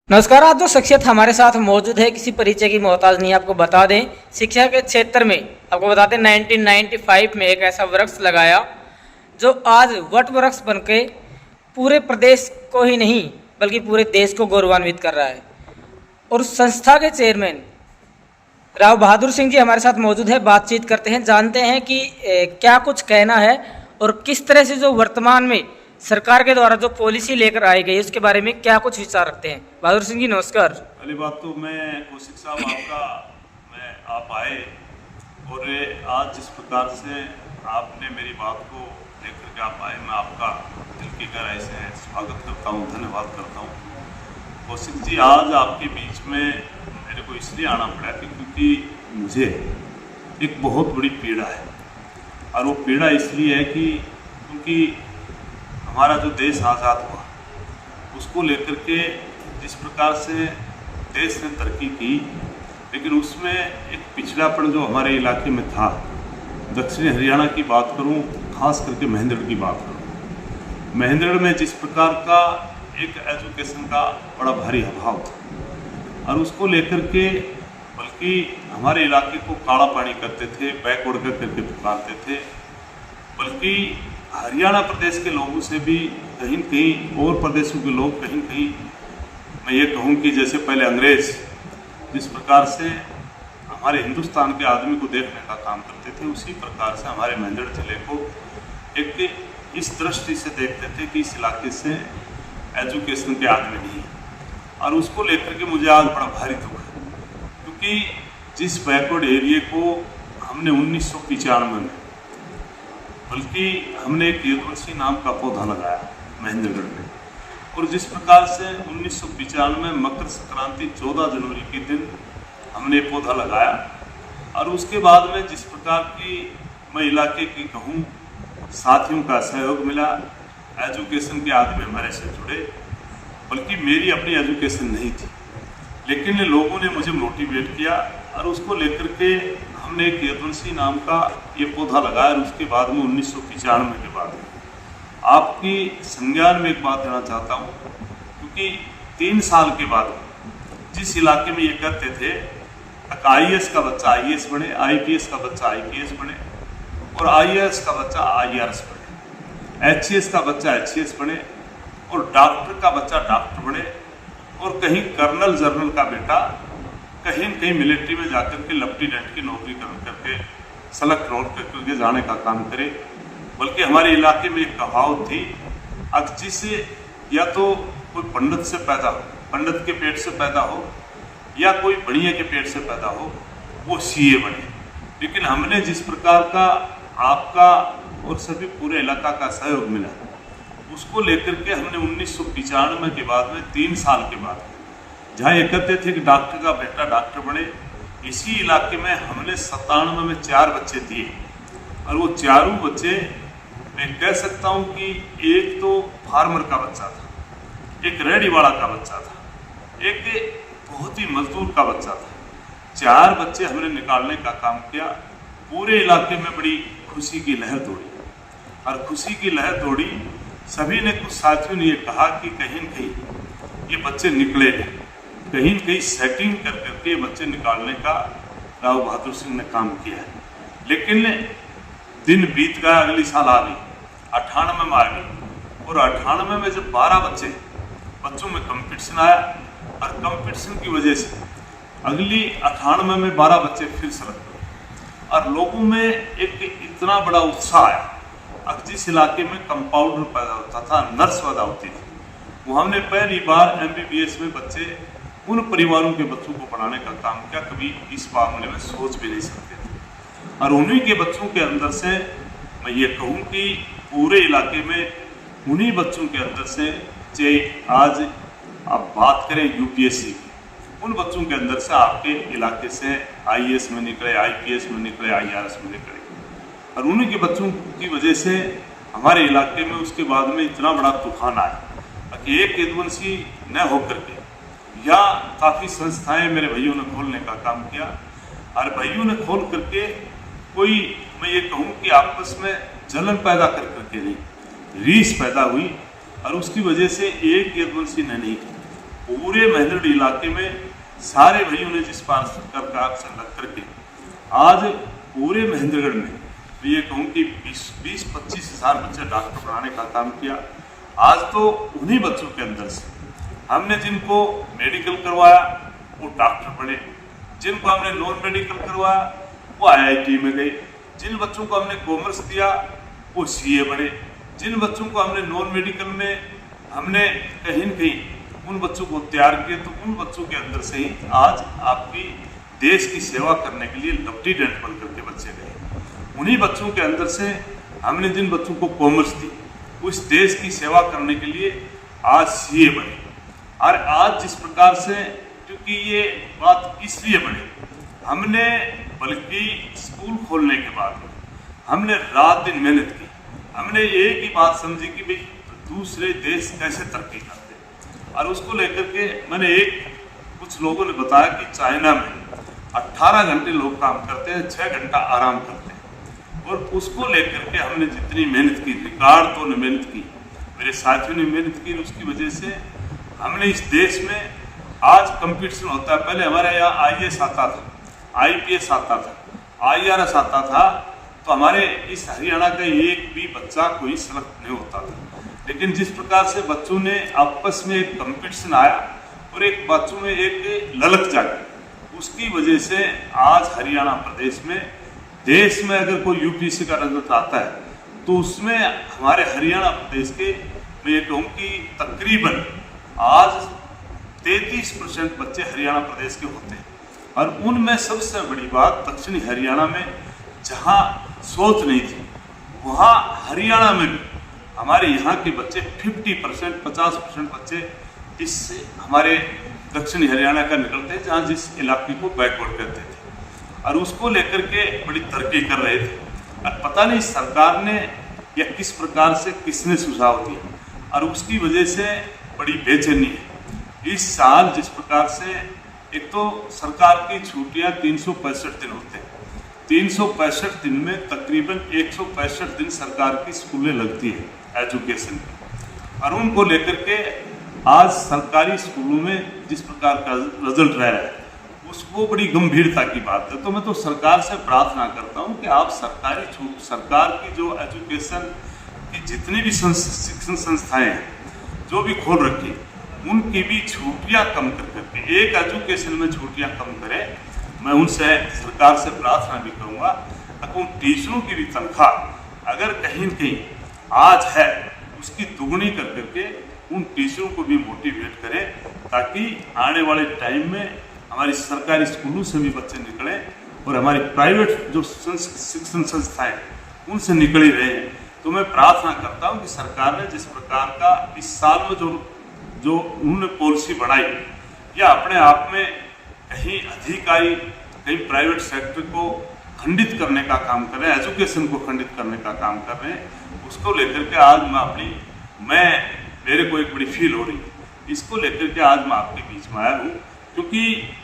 नमस्कार। आज जो शख्सियत हमारे साथ मौजूद है किसी परिचय की मोहताज नहीं। आपको बता दें, शिक्षा के क्षेत्र में आपको बताते हैं 1995 में एक ऐसा वृक्ष लगाया जो आज वट वृक्ष बनके पूरे प्रदेश को ही नहीं बल्कि पूरे देश को गौरवान्वित कर रहा है। और संस्था के चेयरमैन राव बहादुर सिंह जी हमारे साथ मौजूद है। बातचीत करते हैं, जानते हैं कि क्या कुछ कहना है और किस तरह से जो वर्तमान में सरकार के द्वारा जो पॉलिसी लेकर आई गई उसके बारे में क्या कुछ विचार रखते हैं। बहादुर सिंह जी नमस्कार। पहली बात तो मैं कौशिक साहब आप आए और आज जिस प्रकार से आपने मेरी बात को लेकर के आप आए, मैं आपका दिल की गहराई से स्वागत करता हूँ, धन्यवाद करता हूँ। कौशिक जी, आज आपके बीच में मेरे को इसलिए आना पड़ा कि क्योंकि मुझे एक बहुत बड़ी पीड़ा है। और वो पीड़ा इसलिए है कि क्योंकि हमारा जो देश आज़ाद हुआ उसको लेकर के जिस प्रकार से देश ने तरक्की की, लेकिन उसमें एक पिछड़ापन जो हमारे इलाके में था, दक्षिणी हरियाणा की बात करूं, खास करके महेंद्रगढ़ की बात करूं, महेंद्रगढ़ में जिस प्रकार का एक एजुकेशन का बड़ा भारी अभाव था और उसको लेकर के बल्कि हमारे इलाके को काला पानी करते थे, बैकवर्ड करके पुकारते थे। बल्कि हरियाणा प्रदेश के लोगों से भी कहीं कहीं और प्रदेशों के लोग कहीं कहीं मैं ये कहूँ कि जैसे पहले अंग्रेज जिस प्रकार से हमारे हिंदुस्तान के आदमी को देखने का काम करते थे, उसी प्रकार से हमारे महेंद्रगढ़ जिले को एक इस दृष्टि से देखते थे कि इस इलाके से एजुकेशन के आदमी नहीं है। और उसको लेकर के मुझे आज बड़ा भारी दुख है, क्योंकि जिस बैकवर्ड एरिए को हमने 1995 में बल्कि हमने एक यदुवंशी नाम का पौधा लगाया महेंद्रगढ़ में, और जिस प्रकार से 1995 में मकर संक्रांति 14 जनवरी के दिन हमने पौधा लगाया, और उसके बाद में जिस प्रकार की मैं इलाके की कहूँ साथियों का सहयोग मिला, एजुकेशन के आदमी हमारे से जुड़े। बल्कि मेरी अपनी एजुकेशन नहीं थी, लेकिन लोगों ने मुझे मोटिवेट किया और उसको लेकर के हमने एक यदुवंशी नाम का ये पौधा लगाया। और उसके बाद में 1995 के बाद आपकी संज्ञान में एक बात देना चाहता हूँ, क्योंकि 3 साल के बाद जिस इलाके में ये करते थे, IAS का बच्चा IAS बने, IPS का बच्चा IPS बने, और IAS का बच्चा IRS बने, HCS का बच्चा HCS बने, और डॉक्टर का बच्चा डॉक्टर बने, और कहीं कर्नल जर्नल का बेटा कहीं कहीं मिलिट्री में जाकर के लेफ्टिनेंट की नौकरी करके सेलेक्ट रोल करके जाने का काम करे। बल्कि हमारे इलाके में एक कहावत थी, अब जिसे या तो कोई पंडित से पैदा हो, पंडित के पेट से पैदा हो, या कोई बढ़िया के पेट से पैदा हो, वो CA बने। लेकिन हमने जिस प्रकार का आपका और सभी पूरे इलाका का सहयोग मिला, उसको लेकर के हमने 1995 के बाद में 3 साल के बाद जहाँ ये कहते थे कि डॉक्टर का बेटा डॉक्टर बने, इसी इलाके में हमने 97 में 4 बच्चे दिए। और वो चारों बच्चे मैं कह सकता हूँ कि एक तो फार्मर का बच्चा था, एक रेहड़ी वाला का बच्चा था, एक बहुत ही मजदूर का बच्चा था। 4 बच्चे हमने निकालने का काम किया। पूरे इलाके में बड़ी खुशी की लहर दौड़ी, और खुशी की लहर दौड़ी। सभी ने, कुछ साथियों ने ये कहा कि कहीं न कहीं ये बच्चे निकले हैं, कहीं न कहीं सेटिंग कर करके बच्चे निकालने का राव बहादुर सिंह ने काम किया है। लेकिन दिन बीत गया, अगली साल आ गई, 98 में आ गई, और 98 में जब 12 बच्चों में कंपटीशन आया, और कंपटीशन की वजह से अगली 98 में 12 बच्चे फिर सेलेक्ट हुए, और लोगों में एक इतना बड़ा उत्साह आया। अब जिस इलाके में कंपाउंडर पैदा होता था, नर्स पैदा होती थी, वो हमने पहली बार MBBS में बच्चे उन परिवारों के बच्चों को पढ़ाने का काम किया, कभी इस मामले में सोच भी नहीं सकते थे। और उन्हीं के बच्चों के अंदर से मैं ये कहूँ कि पूरे इलाके में उन्हीं बच्चों के अंदर से, चाहे आज आप बात करें UPSC की, उन बच्चों के अंदर से आपके इलाके से IAS में निकले, IPS में निकले, IRS में निकले। और उन्हीं के बच्चों की वजह से हमारे इलाके में उसके बाद में इतना बड़ा तूफान आया कि एक यदुवंशी न होकर के, या काफ़ी संस्थाएं मेरे भाइयों ने खोलने का काम किया, और भाइयों ने खोल करके कोई, मैं ये कहूँ कि आपस में जलन पैदा कर करके नहीं, रीस पैदा हुई। और उसकी वजह से एक यदुवंशी ने नहीं, पूरे महेंद्रगढ़ इलाके में सारे भाइयों ने जिस पार सरकार से लग करके आज पूरे महेंद्रगढ़ में मैं ये कहूँ कि 20-25 हज़ार बच्चे डॉक्टर बनाने का काम किया। आज तो उन्हीं बच्चों के अंदर से हमने जिनको मेडिकल करवाया वो डॉक्टर बने, जिनको हमने नॉन मेडिकल करवाया वो IIT में गए, जिन बच्चों को हमने कॉमर्स दिया वो CA बने, जिन बच्चों को हमने नॉन मेडिकल में हमने कहीं न कहीं उन बच्चों को तैयार किया, तो उन बच्चों के अंदर से ही आज आपकी देश की सेवा करने के लिए लेफ्टिनेंट बन करके बच्चे गए। उन्हीं बच्चों के अंदर से हमने जिन बच्चों को कॉमर्स दी उस देश की सेवा करने के लिए आज CA बने। और आज जिस प्रकार से, क्योंकि ये बात इसलिए बने, हमने बल्कि स्कूल खोलने के बाद हमने रात दिन मेहनत की, हमने एक ही बात समझी कि भाई दूसरे देश कैसे तरक्की करते हैं। और उसको लेकर के मैंने कुछ लोगों ने बताया कि चाइना में 18 घंटे लोग काम करते हैं, 6 घंटा आराम करते हैं। और उसको लेकर के हमने जितनी मेहनत की, रिकॉर्ड तो ने मेहनत की, मेरे साथियों ने मेहनत की, उसकी वजह से हमने इस देश में आज कंपटीशन होता है। पहले हमारे यहाँ IAS आता था, IPS आता था, IRS आता था, तो हमारे इस हरियाणा का एक भी बच्चा कोई सेलेक्ट नहीं होता था। लेकिन जिस प्रकार से बच्चों ने आपस में एक कंपटीशन आया और एक बच्चों में एक ललक जागी, उसकी वजह से आज हरियाणा प्रदेश में, देश में अगर कोई UPSC का रिजल्ट आता है तो उसमें हमारे हरियाणा प्रदेश के, मैं ये कहूँ कि तकरीबन आज 33% बच्चे हरियाणा प्रदेश के होते हैं। और उनमें सबसे बड़ी बात, दक्षिणी हरियाणा में जहाँ सोच नहीं थी, वहाँ हरियाणा में भी हमारे यहाँ के बच्चे 50% 50% बच्चे इस हमारे दक्षिणी हरियाणा का निकलते हैं, जहाँ जिस इलाके को बैकवर्ड कहते थे, और उसको लेकर के बड़ी तरक्की कर रहे थे। और पता नहीं सरकार ने या किस प्रकार से किसने सुझाव दिया, और उसकी वजह से बड़ी बेचैनी है। इस साल जिस प्रकार से, एक तो सरकार की छुट्टियां 365 दिन होते हैं, 365 दिन में तकरीबन 165 दिन सरकार की स्कूलें लगती है एजुकेशन की, और उनको लेकर के आज सरकारी स्कूलों में जिस प्रकार का रिजल्ट रहा है उसको बड़ी गंभीरता की बात है। तो मैं तो सरकार से प्रार्थना करता हूं कि आप सरकार की जो एजुकेशन की जितनी भी शिक्षण संस्थाएं हैं जो भी खोल रखी, उनकी भी छुट्टियां कम कर करके, एक एजुकेशन में छुट्टियां कम करें। मैं उनसे सरकार से प्रार्थना भी करूंगा कि उन टीचरों की भी तनख्वाह अगर कहीं न कहीं आज है उसकी दुगनी कर करके उन टीचरों को भी मोटिवेट करें, ताकि आने वाले टाइम में हमारी सरकारी स्कूलों से भी बच्चे निकलें और हमारी प्राइवेट जो शिक्षण संस्थाएं उनसे निकल ही रहे हैं। तो मैं प्रार्थना करता हूं कि सरकार ने जिस प्रकार का इस साल में जो उन्होंने पॉलिसी बनाई, या अपने आप में कहीं अधिकारी कहीं प्राइवेट सेक्टर को खंडित करने का काम कर रहे हैं, एजुकेशन को खंडित करने का काम कर रहे हैं, उसको लेकर के आज मेरे को एक बड़ी फील हो रही है। इसको लेकर के आज मैं आपके बीच में आया हूँ, क्योंकि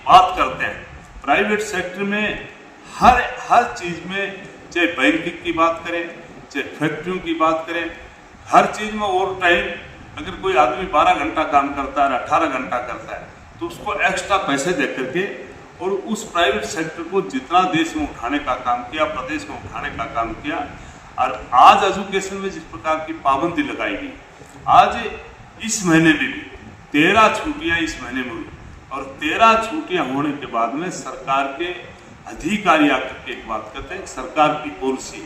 बात करते हैं प्राइवेट सेक्टर में हर चीज़ में, चाहे बैंकिंग की बात करें, चाहे फैक्ट्रियों की बात करें, हर चीज़ में ओवर टाइम अगर कोई आदमी 12 घंटा काम करता है, 18 घंटा करता है, तो उसको एक्स्ट्रा पैसे दे करके और उस प्राइवेट सेक्टर को जितना देश में उठाने का काम किया, प्रदेश में उठाने का काम किया। और आज एजुकेशन में जिस प्रकार की पाबंदी लगाई गई, आज इस महीने में भी 13 छुट्टियाँ इस महीने में हुई, और 13 छुट्टियाँ होने के बाद में सरकार के अधिकारी आकर के एक बात कहते हैं, सरकार की पॉलिसी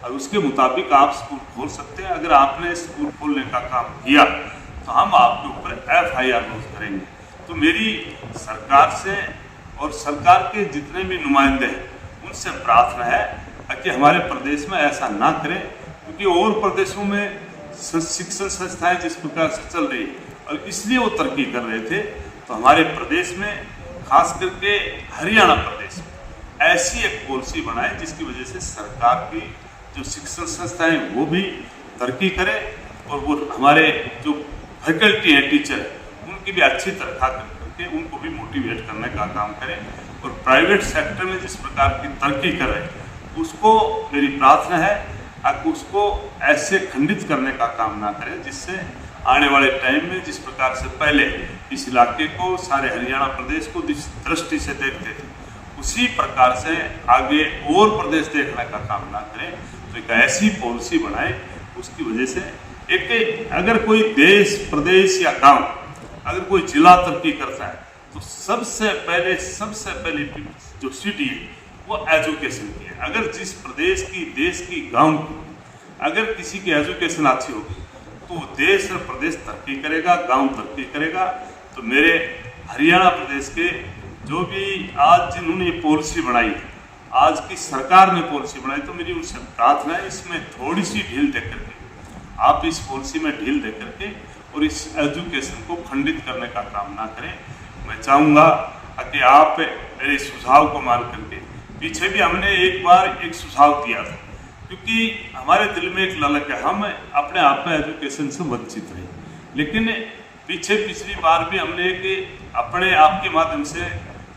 और उसके मुताबिक आप स्कूल खोल सकते हैं। अगर आपने स्कूल खोलने का काम किया तो हम आपके ऊपर FIR लॉन्च करेंगे। तो मेरी सरकार से और सरकार के जितने भी नुमाइंदे हैं उनसे प्रार्थना है कि हमारे प्रदेश में ऐसा ना करें, क्योंकि और प्रदेशों में शिक्षण संस्थाएं जिस प्रकार से चल रही है और इसलिए वो तरक्की कर रहे थे, तो हमारे प्रदेश में खास करके हरियाणा प्रदेश में ऐसी एक पॉलिसी बनाए जिसकी वजह से सरकार की जो शिक्षण संस्थाएं वो भी तरक्की करें, और वो हमारे जो फैकल्टी है, टीचर है, उनकी भी अच्छी तनख्वाह करके उनको भी मोटिवेट करने का काम करें। और प्राइवेट सेक्टर में जिस प्रकार की तरक्की कर रहे हैं उसको मेरी प्रार्थना है कि उसको ऐसे खंडित करने का काम ना करें जिससे आने वाले टाइम में जिस प्रकार से पहले इस इलाके को, सारे हरियाणा प्रदेश को जिस दृष्टि से देखते थे, उसी प्रकार से आगे और प्रदेश देखने का काम ना करें। तो एक ऐसी पॉलिसी बनाए उसकी वजह से एक, अगर कोई देश, प्रदेश या गांव, अगर कोई जिला तरक्की करता है तो सबसे पहले जो सिटी है वो एजुकेशन की है। अगर जिस प्रदेश की, देश की, गांव की अगर किसी की एजुकेशन अच्छी होगी तो देश और प्रदेश तरक्की करेगा, गांव तरक्की करेगा। तो मेरे हरियाणा प्रदेश के जो भी आज जिन्होंने ये पॉलिसी बनाई है, आज की सरकार ने पॉलिसी बनाई, तो मेरी उनसे प्रार्थना है इसमें थोड़ी सी ढील दे करके, आप इस पॉलिसी में ढील दे करके और इस एजुकेशन को खंडित करने का काम ना करें। मैं चाहूँगा कि आप मेरे सुझाव को मान करके, पीछे भी हमने एक बार एक सुझाव दिया था, क्योंकि हमारे दिल में एक ललक है, हम अपने आप में एजुकेशन से वंचित रहे। लेकिन पिछली बार भी हमने एक अपने आप के माध्यम से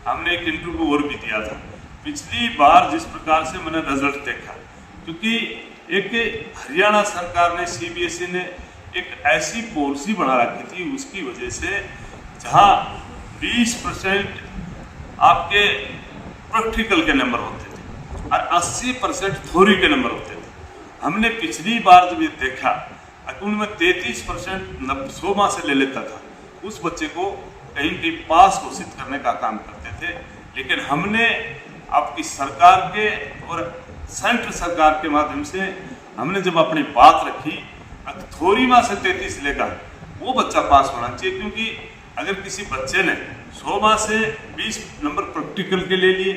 हमने एक इंटरव्यू और भी दिया था। पिछली बार जिस प्रकार से मैंने रिजल्ट देखा, क्योंकि एक हरियाणा सरकार ने, CBSE ने एक ऐसी पॉलिसी बना रखी थी, उसकी वजह से जहाँ 20% आपके प्रैक्टिकल के नंबर होते थे और 80% थ्योरी के नंबर होते थे। हमने पिछली बार जब ये देखा, उनमें 33% 100 मार्क्स से ले लेता था, उस बच्चे को कहीं भी पास घोषित करने का काम करते थे। लेकिन हमने आपकी सरकार के और सेंट्रल सरकार के माध्यम से हमने जब अपनी बात रखी, थ्योरी में से 33 लेकर वो बच्चा पास होना चाहिए, क्योंकि अगर किसी बच्चे ने 100 मार्क्स से 20 नंबर प्रैक्टिकल के ले लिए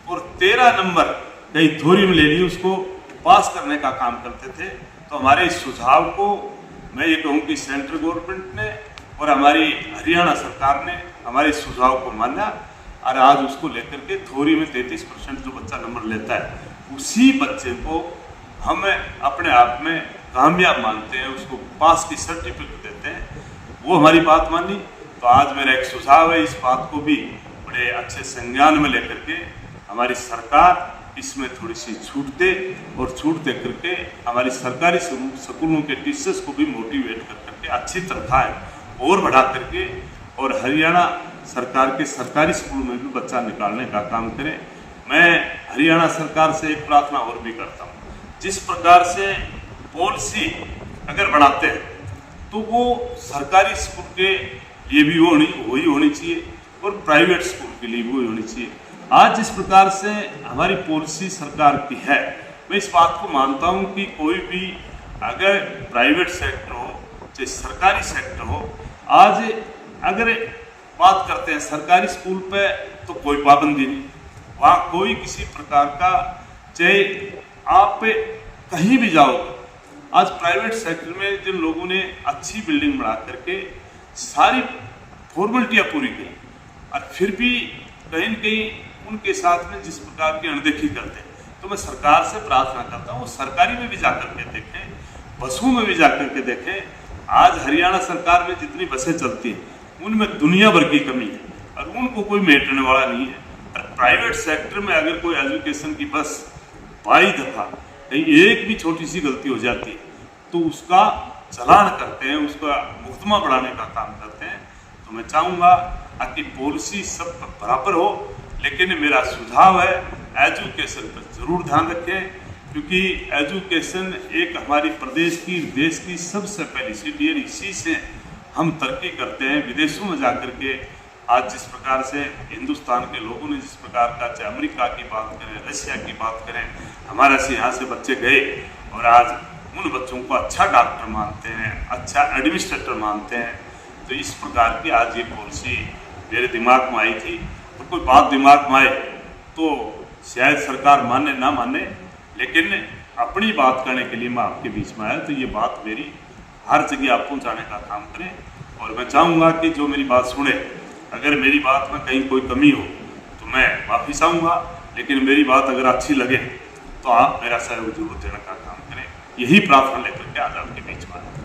और 13 नंबर कहीं थ्योरी में ले लिए, उसको पास करने का काम करते थे। तो हमारे इस सुझाव को मैं ये कहूँ कि सेंट्रल गवर्नमेंट ने और हमारी हरियाणा सरकार ने हमारे इस सुझाव को माना और आज उसको लेकर के थ्योरी में 33% जो बच्चा नंबर लेता है, उसी बच्चे को हम अपने आप में कामयाब मानते हैं, उसको पास की सर्टिफिकेट देते हैं। वो हमारी बात मानी, तो आज मेरा एक सुझाव है, इस बात को भी बड़े अच्छे संज्ञान में लेकर के हमारी सरकार इसमें थोड़ी सी छूट दे और छूट दे करके हमारी सरकारी स्कूलों के टीचर्स को भी मोटिवेट कर करके अच्छी तनख्वाहें और बढ़ा करके और हरियाणा सरकार के सरकारी स्कूलों में भी बच्चा निकालने का काम करें। मैं हरियाणा सरकार से एक प्रार्थना और भी करता हूँ, जिस प्रकार से पॉलिसी अगर बनाते हैं तो वो सरकारी स्कूल के लिए भी वही होनी चाहिए और प्राइवेट स्कूल के लिए भी वही होनी चाहिए। आज जिस प्रकार से हमारी पॉलिसी सरकार की है, मैं इस बात को मानता हूँ कि कोई भी अगर प्राइवेट सेक्टर हो चाहे सरकारी सेक्टर हो, आज अगर बात करते हैं सरकारी स्कूल पे तो कोई पाबंदी नहीं, वहाँ कोई किसी प्रकार का, चाहे आप कहीं भी जाओ। आज प्राइवेट सेक्टर में जिन लोगों ने अच्छी बिल्डिंग बना करके सारी फॉर्मेलिटियाँ पूरी की और फिर भी कहीं न कहीं उनके साथ में जिस प्रकार की अनदेखी करते हैं, तो मैं सरकार से प्रार्थना करता हूँ सरकारी में भी जाकर के देखें, बसों में भी जाकर के देखें। आज हरियाणा सरकार में जितनी बसें चलती हैं उनमें दुनिया भर की कमी है और उनको कोई मेटने वाला नहीं है। और प्राइवेट सेक्टर में अगर कोई एजुकेशन की बस 22 दफ़ा कहीं एक भी छोटी सी गलती हो जाती है तो उसका चलान करते हैं, उसका मुकदमा बढ़ाने का काम करते हैं। तो मैं चाहूँगा कि पॉलिसी सब बराबर हो, लेकिन मेरा सुझाव है एजुकेशन पर ज़रूर ध्यान रखें, क्योंकि एजुकेशन एक हमारी प्रदेश की, देश की सबसे पहली सीढ़ी है। इसी से हम तरक्की करते हैं। विदेशों में जाकर के आज जिस प्रकार से हिंदुस्तान के लोगों ने जिस प्रकार का, चाहे अमेरिका की बात करें, रशिया की बात करें, हमारे से यहाँ से बच्चे गए और आज उन बच्चों को अच्छा डॉक्टर मानते हैं, अच्छा एडमिनिस्ट्रेटर मानते हैं। तो इस प्रकार की आज ये पॉलिसी मेरे दिमाग में आई थी। तो कोई बात दिमाग में आए तो शायद सरकार माने ना माने, लेकिन अपनी बात करने के लिए मैं आपके बीच में आया, तो ये बात मेरी हर जगह आप पहुँचाने का काम करें। और मैं चाहूँगा कि जो मेरी बात सुने, अगर मेरी बात में कहीं कोई कमी हो तो मैं माफ़ी चाहूँगा, लेकिन मेरी बात अगर अच्छी लगे तो आप मेरा सहयोग जरूर देने का काम करें। यही प्रार्थना लेकर के आज आपके बीच में आया।